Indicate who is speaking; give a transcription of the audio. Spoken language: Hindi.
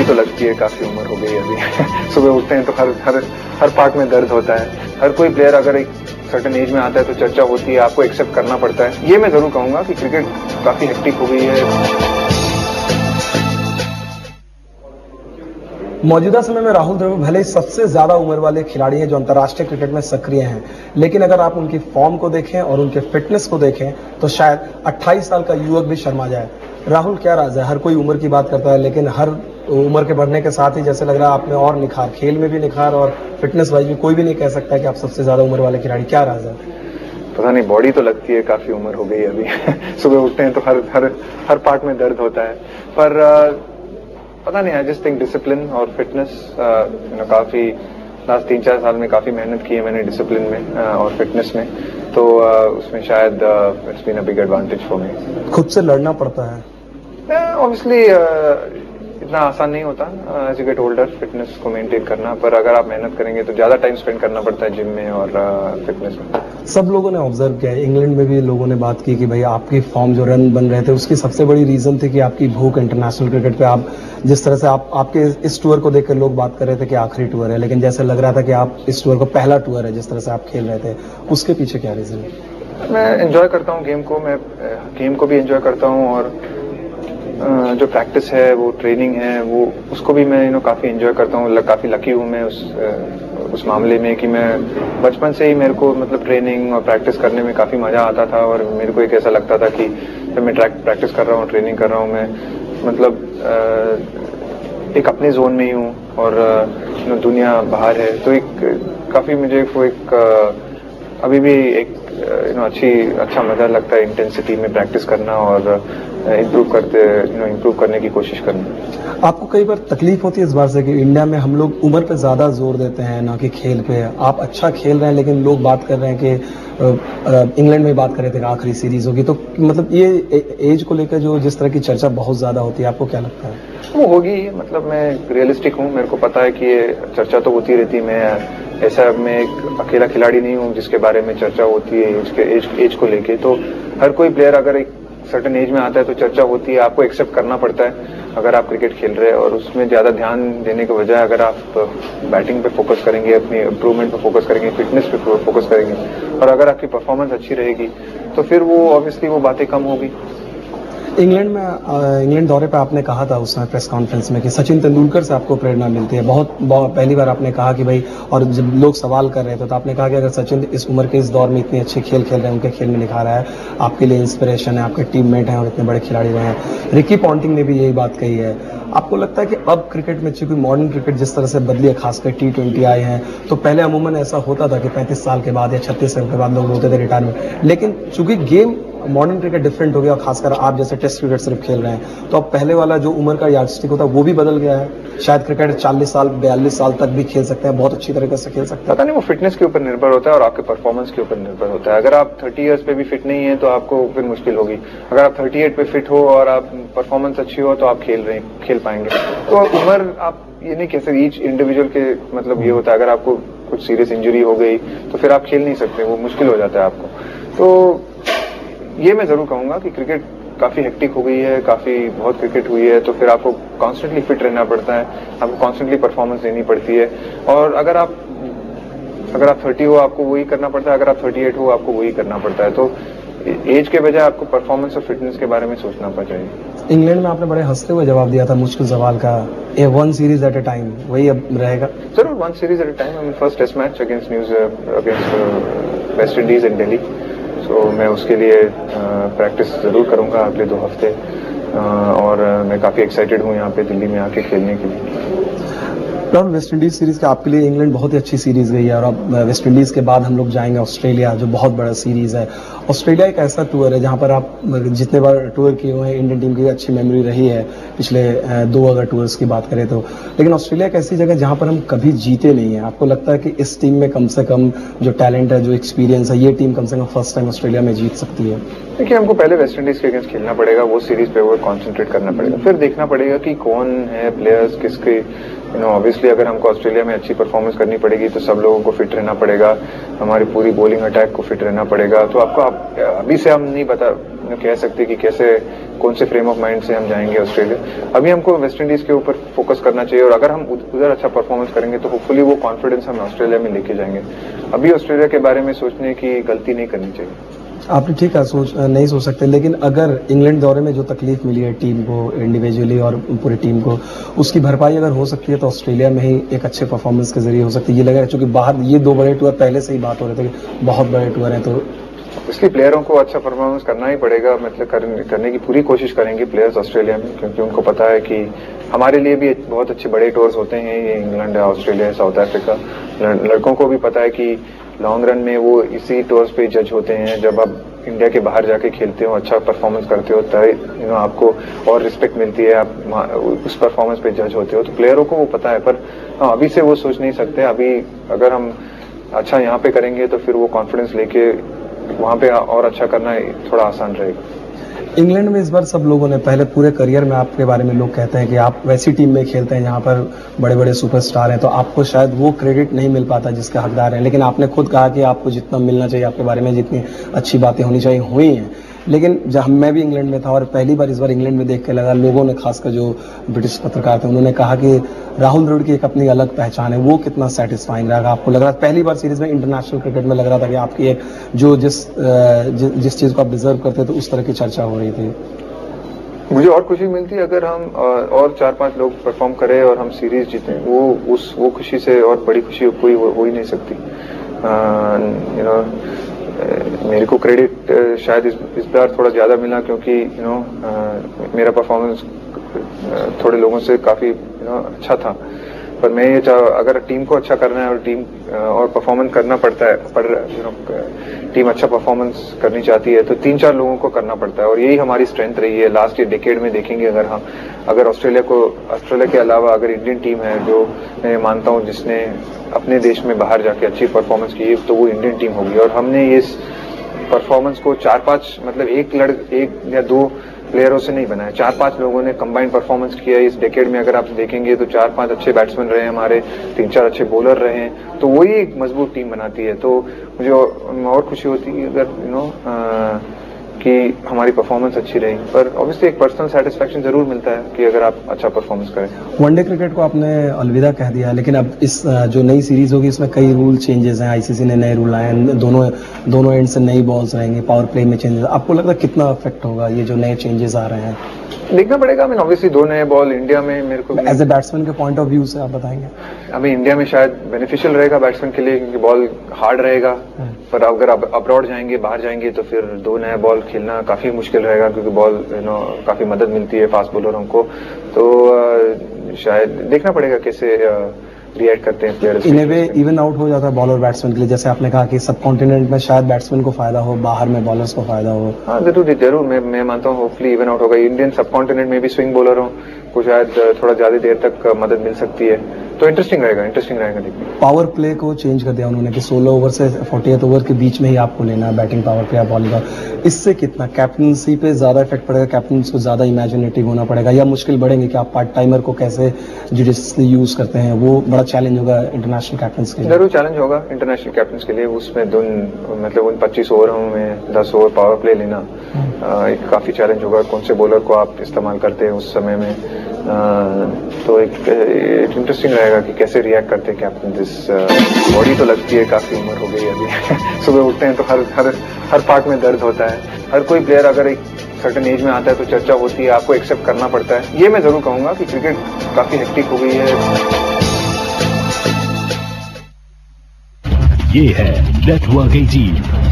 Speaker 1: तो लगती है, काफी उम्र हो गई अभी। सुबह उठते हैं तो हर पार्ट में दर्द होता है। हर कोई प्लेयर अगर एक सर्टेन एज में आता है तो चर्चा होती है, आपको एक्सेप्ट करना पड़ता है। ये मैं जरूर कहूंगा कि क्रिकेट काफी हेक्टिक हो गई है।
Speaker 2: मौजूदा समय में राहुल द्रविड़ भले ही सबसे ज्यादा उम्र वाले खिलाड़ी हैं जो अंतर्राष्ट्रीय क्रिकेट में सक्रिय हैं, लेकिन अगर आप उनकी फॉर्म को देखें और उनके फिटनेस को देखें तो शायद 28 साल का युवक भी शर्मा जाए। राहुल, क्या राज है? हर कोई उम्र की बात करता है, लेकिन हर उम्र के बढ़ने के साथ ही जैसे लग रहा है आप में और निखार, खेल में भी निखार और फिटनेस वाइज भी कोई भी नहीं कह सकता है कि आप सबसे ज्यादा उम्र वाले खिलाड़ी। क्या राज है?
Speaker 1: पता नहीं, बॉडी तो लगती है, काफी उम्र हो गई अभी। सुबह उठते हैं तो हर पार्ट में दर्द होता है, पर पता नहीं, आई जस्ट थिंक डिसिप्लिन और फिटनेस, काफी लास्ट 3-4 साल में काफी मेहनत की है मैंने डिसिप्लिन में और फिटनेस में, तो उसमें शायद it's been a big advantage for me.
Speaker 2: खुद से लड़ना पड़ता है
Speaker 1: ऑब्वियसली, इतना आसान नहीं होता as you get older fitness को मेंटेन करना, पर अगर आप मेहनत करेंगे तो ज्यादा टाइम स्पेंड करना पड़ता है जिम में और फिटनेस में।
Speaker 2: सब लोगों ने ऑब्जर्व किया है, इंग्लैंड में भी लोगों ने बात की कि भाई आपकी फॉर्म जो रन बन रहे थे उसकी सबसे बड़ी रीजन थी कि आपकी भूख इंटरनेशनल क्रिकेट पे। आप जिस तरह से आपके इस टूर को देखकर लोग बात कर रहे थे कि आखिरी टूर है, लेकिन जैसे लग रहा था कि आप इस टूर को पहला टूर है जिस तरह से आप खेल रहे थे, उसके पीछे क्या रीजन है?
Speaker 1: मैं एंजॉय करता हूँ गेम को, मैं गेम को भी एंजॉय करता हूँ, और जो प्रैक्टिस है, वो ट्रेनिंग है, वो उसको भी मैं काफी एंजॉय करता हूँ। काफी लकी हूँ मैं उस मामले में कि मैं बचपन से ही मेरे को मतलब ट्रेनिंग और प्रैक्टिस करने में काफी मजा आता था, और मेरे को एक ऐसा लगता था कि जब मैं प्रैक्टिस कर रहा हूँ, ट्रेनिंग कर रहा हूँ, मैं मतलब एक अपने जोन में ही हूँ और दुनिया बाहर है, तो एक काफी मुझे वो एक अभी भी एक अच्छा मजा लगता है इंटेंसिटी में प्रैक्टिस करना और इम्प्रूव करने की कोशिश करना।
Speaker 2: आपको कई बार तकलीफ होती है इस बात से कि इंडिया में हम लोग उम्र पे ज्यादा जोर देते हैं ना कि खेल पे? आप अच्छा खेल रहे हैं, लेकिन लोग बात कर रहे हैं कि इंग्लैंड में बात कर रहे थे कि आखिरी सीरीज होगी, तो मतलब ये एज को लेकर जो जिस तरह की चर्चा बहुत ज्यादा होती है, आपको क्या लगता है?
Speaker 1: वो होगी, मतलब मैं रियलिस्टिक हूँ, मेरे को पता है कि ये चर्चा तो होती रहती है। मैं ऐसा मैं एक अकेला खिलाड़ी नहीं हूँ जिसके बारे में चर्चा होती है एज को लेके। तो हर कोई प्लेयर अगर एक सर्टेन एज में आता है तो चर्चा होती है, आपको एक्सेप्ट करना पड़ता है अगर आप क्रिकेट खेल रहे हैं, और उसमें ज्यादा ध्यान देने के बजाय अगर आप बैटिंग पे फोकस करेंगे, अपनी इम्प्रूवमेंट पे फोकस करेंगे, फिटनेस पे फोकस करेंगे, और अगर आपकी परफॉर्मेंस अच्छी रहेगी तो फिर वो ऑब्वियसली वो बातें कम होगी।
Speaker 2: इंग्लैंड दौरे पे आपने कहा था उस समय प्रेस कॉन्फ्रेंस में कि सचिन तेंदुलकर से आपको प्रेरणा मिलती है। बहुत पहली बार आपने कहा कि भाई, और जब लोग सवाल कर रहे थे तो आपने कहा कि अगर सचिन इस उम्र के इस दौर में इतनी अच्छी खेल खेल रहे हैं, उनके खेल में निखार है, आपके लिए इंस्पिरेशन है, आपके टीममेट हैं और इतने बड़े खिलाड़ी रहे हैं। रिकी पॉन्टिंग ने भी यही बात कही है। आपको लगता है कि अब क्रिकेट में चूंकि मॉडर्न क्रिकेट जिस तरह से बदली है, खासकर T20 आए हैं, तो पहले अमूमन ऐसा होता था कि 35 साल के बाद या 36 साल के बाद लोग होते थे रिटायरमेंट, लेकिन चूंकि गेम मॉडर्न क्रिकेट डिफरेंट हो गया, और खासकर आप जैसे टेस्ट क्रिकेट सिर्फ खेल रहे हैं, तो अब पहले वाला जो उम्र का यार्डस्टिक होता है वो भी बदल गया है। शायद क्रिकेट 40 साल 42 साल तक भी खेल सकते हैं, बहुत अच्छी तरीके से खेल सकते हैं।
Speaker 1: पता नहीं, वो फिटनेस के ऊपर निर्भर होता है और आपके परफॉर्मेंस के ऊपर निर्भर होता है। अगर आप 30 इयर्स पे भी फिट नहीं है तो आपको फिर मुश्किल होगी। अगर आप 38 पे फिट हो और आप परफॉर्मेंस अच्छी हो तो आप खेल पाएंगे। तो उम्र आप ये नहीं कह सकते, ईच इंडिविजुअल के मतलब ये होता है। अगर आपको कुछ सीरियस इंजरी हो गई तो फिर आप खेल नहीं सकते, वो मुश्किल हो जाता है आपको। तो ये मैं जरूर कहूंगा कि क्रिकेट काफी हेक्टिक हो गई है, बहुत क्रिकेट हुई है, तो फिर आपको कॉन्स्टेंटली फिट रहना पड़ता है, आपको कॉन्स्टेंटली परफॉर्मेंस देनी पड़ती है। और अगर आप 30 हो आपको वही करना पड़ता है, अगर आप 38 हो आपको वही करना पड़ता है। तो एज के बजाय आपको परफॉर्मेंस और फिटनेस के बारे में सोचना चाहिए।
Speaker 2: इंग्लैंड में आपने बड़े हंसते हुए जवाब दिया था मुश्किल सवाल का, a 1 series at a time, वही अब रहेगा?
Speaker 1: जरूर, 1 series at a time. First test match against West Indies in Delhi, तो मैं उसके लिए प्रैक्टिस जरूर करूंगा अगले 2 हफ्ते, और मैं काफी एक्साइटेड हूँ यहाँ पे दिल्ली में आके खेलने के लिए।
Speaker 2: राहुल, वेस्ट इंडीज सीरीज का आपके लिए इंग्लैंड बहुत ही अच्छी सीरीज गई है, और अब वेस्ट इंडीज के बाद हम लोग जाएंगे ऑस्ट्रेलिया, जो बहुत बड़ा सीरीज है। ऑस्ट्रेलिया एक ऐसा टूर है जहां पर आप जितने बार टूर किए हुए हैं, इंडियन टीम की अच्छी मेमोरी रही है पिछले 2 अगर टूर्स की बात करें तो, लेकिन ऑस्ट्रेलिया एक ऐसी जगह जहां पर हम कभी जीते नहीं है। आपको लगता है कि इस टीम में कम से कम जो टैलेंट है, जो एक्सपीरियंस है, ये टीम कम से कम फर्स्ट टाइम ऑस्ट्रेलिया में जीत सकती है?
Speaker 1: देखिए, हमको पहले वेस्ट इंडीज के अगेंस्ट खेलना पड़ेगा, वो सीरीज पे वो कॉन्सेंट्रेट करना पड़ेगा, फिर देखना पड़ेगा कि कौन है प्लेयर्स किसके। ऑब्वियसली अगर हमको ऑस्ट्रेलिया में अच्छी परफॉर्मेंस करनी पड़ेगी तो सब लोगों को फिट रहना पड़ेगा, हमारी पूरी बॉलिंग अटैक को फिट रहना पड़ेगा। तो आपको अभी से हम नहीं कह सकते कि कैसे कौन से फ्रेम ऑफ माइंड से हम जाएंगे ऑस्ट्रेलिया। अभी हमको वेस्ट इंडीज के ऊपर फोकस करना चाहिए और अगर हम उधर अच्छा परफॉर्मेंस करेंगे तो होपफुली वो कॉन्फिडेंस हम ऑस्ट्रेलिया में लेके जाएंगे। अभी ऑस्ट्रेलिया के बारे में सोचने की गलती नहीं करनी चाहिए।
Speaker 2: आपने ठीक है नहीं सोच सकते, लेकिन अगर इंग्लैंड दौरे में जो तकलीफ मिली है टीम को इंडिविजुअली और पूरी टीम को, उसकी भरपाई अगर हो सकती है तो ऑस्ट्रेलिया में ही एक अच्छे परफॉर्मेंस के जरिए हो सकती है। ये लग रहा है क्योंकि बाहर ये 2 बड़े टूर पहले से ही बात हो रहे थे कि बहुत बड़े टूर हैं, तो
Speaker 1: इसलिए प्लेयरों को अच्छा परफॉर्मेंस करना ही पड़ेगा। मतलब करने की पूरी कोशिश करेंगे प्लेयर्स ऑस्ट्रेलिया में, क्योंकि उनको पता है कि हमारे लिए भी बहुत अच्छे बड़े टूर्स होते हैं ये इंग्लैंड, ऑस्ट्रेलिया, साउथ अफ्रीका। लड़कों को भी पता है कि लॉन्ग रन में वो इसी टूर्स पे जज होते हैं। जब आप इंडिया के बाहर जाके खेलते हो, अच्छा परफॉर्मेंस करते हो, तो आपको और रिस्पेक्ट मिलती है, आप उस परफॉर्मेंस पे जज होते हो। तो प्लेयरों को वो पता है, पर अभी से वो सोच नहीं सकते। अभी अगर हम अच्छा यहाँ पे करेंगे तो फिर वो कॉन्फिडेंस लेके वहां पे और अच्छा करना थोड़ा आसान रहेगा।
Speaker 2: इंग्लैंड में इस बार सब लोगों ने, पहले पूरे करियर में आपके बारे में लोग कहते हैं कि आप वैसी टीम में खेलते हैं जहां पर बड़े बड़े सुपरस्टार हैं, तो आपको शायद वो क्रेडिट नहीं मिल पाता जिसके हकदार हैं। लेकिन आपने खुद कहा कि आपको जितना मिलना चाहिए, आपके बारे में जितनी अच्छी बातें होनी चाहिए हुई हैं। लेकिन जब मैं भी इंग्लैंड में था और पहली बार इस बार इंग्लैंड में देख के लगा, लोगों ने, खासकर जो ब्रिटिश पत्रकार थे, उन्होंने कहा कि राहुल द्रविड़ की एक अपनी अलग पहचान है। वो कितना सेटिस्फाइंग रहा आपको? लग रहा पहली बार सीरीज में इंटरनेशनल क्रिकेट में लग रहा था कि आपकी एक जो जिस चीज को आप डिजर्व करते थे उस तरह की चर्चा हो रही थी।
Speaker 1: मुझे और खुशी मिलती है अगर हम और 4-5 लोग परफॉर्म करें और हम सीरीज जीतें। वो खुशी से और बड़ी खुशी कोई हो ही नहीं सकती। मेरे को क्रेडिट शायद इस बार थोड़ा ज्यादा मिला, क्योंकि मेरा परफॉर्मेंस थोड़े लोगों से काफी अच्छा था। पर मैं ये अगर टीम को अच्छा करना है और टीम और परफॉर्मेंस करना पड़ता है, पर टीम अच्छा परफॉर्मेंस करनी चाहती है तो 3-4 लोगों को करना पड़ता है, और यही हमारी स्ट्रेंथ रही है लास्ट डेकेड में। देखेंगे अगर ऑस्ट्रेलिया के अलावा अगर इंडियन टीम है जो मैं मानता हूँ जिसने अपने देश में बाहर जाके अच्छी परफॉर्मेंस की, तो वो इंडियन टीम होगी। और हमने इस परफॉर्मेंस को 4-5 मतलब एक या 2 प्लेयरों से नहीं बनाया, 4-5 लोगों ने कंबाइंड परफॉर्मेंस किया इस डेकेड में। अगर आप देखेंगे तो 4-5 अच्छे बैट्समैन रहे हैं हमारे, 3-4 अच्छे बॉलर रहे हैं, तो वही एक मजबूत टीम बनाती है। तो मुझे और खुशी होती है अगर कि हमारी परफॉर्मेंस अच्छी रही। पर ऑब्वियसली एक पर्सनल सेटिस्फैक्शन जरूर मिलता है कि अगर आप अच्छा परफॉर्मेंस करें।
Speaker 2: वनडे क्रिकेट को आपने अलविदा कह दिया, लेकिन अब इस जो नई सीरीज होगी इसमें कई रूल चेंजेस हैं। आईसीसी ने नए रूल लाए हैं, दोनों एंड से नई बॉल्स रहेंगी, पावर प्ले में चेंजेस। आपको लगता है कितना इफेक्ट होगा ये जो नए चेंजेस आ रहे हैं?
Speaker 1: देखना पड़ेगा। ऑब्वियसली 2 नए बॉल इंडिया में मेरे को
Speaker 2: एज ए बैट्समैन के पॉइंट ऑफ व्यू से आप बताएंगे?
Speaker 1: अभी इंडिया में शायद बेनिफिशियल रहेगा बैट्समैन के लिए, क्योंकि बॉल हार्ड रहेगा। पर अगर अब्रॉड जाएंगे, बाहर जाएंगे, तो फिर 2 नया बॉल खेलना काफी मुश्किल रहेगा, क्योंकि बॉल काफी मदद मिलती है फास्ट बॉलरों को। तो शायद देखना पड़ेगा कैसे रिएक्ट करते हैं प्लेयर्स।
Speaker 2: इन ए वे इवन आउट हो जाता है बॉलर बैट्समैन के लिए, जैसे आपने कहा कि सब कॉन्टिनेंट में शायद बैट्समैन को फायदा हो, बाहर में बॉलर्स को फायदा हो।
Speaker 1: हाँ जरूर मैं मानता हूँ होपफुली इवन आउट होगा। इंडियन सब कॉन्टिनेंट में भी स्विंग बॉलरों को शायद थोड़ा ज्यादा देर तक मदद मिल सकती है, तो इंटरेस्टिंग रहेगा देखने।
Speaker 2: पावर प्ले को चेंज कर दिया उन्होंने कि 16 ओवर से 48 ओवर के बीच में ही आपको लेना है बैटिंग पावर प्ले या बॉलिंग का। इससे कितना कैप्टनसी पे ज्यादा इफेक्ट पड़ेगा? कैप्टन को ज्यादा इमेजिनेटिव होना पड़ेगा, या मुश्किल बढ़ेंगे कि आप पार्ट टाइमर को कैसे जुडिशियसली यूज करते हैं? वो बड़ा चैलेंज होगा इंटरनेशनल कैप्टन्स के लिए।
Speaker 1: जरूर चैलेंज होगा इंटरनेशनल कैप्टन्स के लिए। उसमें उन 25 ओवरों में 10 ओवर पावर प्ले लेना एक काफी चैलेंज होगा। कौन से बॉलर को आप इस्तेमाल करते हैं उस समय में, तो एक इंटरेस्टिंग रहेगा कि कैसे रिएक्ट करते हैं कैप्टन। बॉडी तो लगती है, काफी उम्र हो गई अभी सुबह उठते हैं तो हर पार्ट में दर्द होता है। हर कोई प्लेयर अगर एक सर्टेन एज में आता है तो चर्चा होती है, आपको एक्सेप्ट करना पड़ता है। ये मैं जरूर कहूंगा कि क्रिकेट काफी हेक्टिक हो गई है।
Speaker 3: ये है नेटवर्क 18।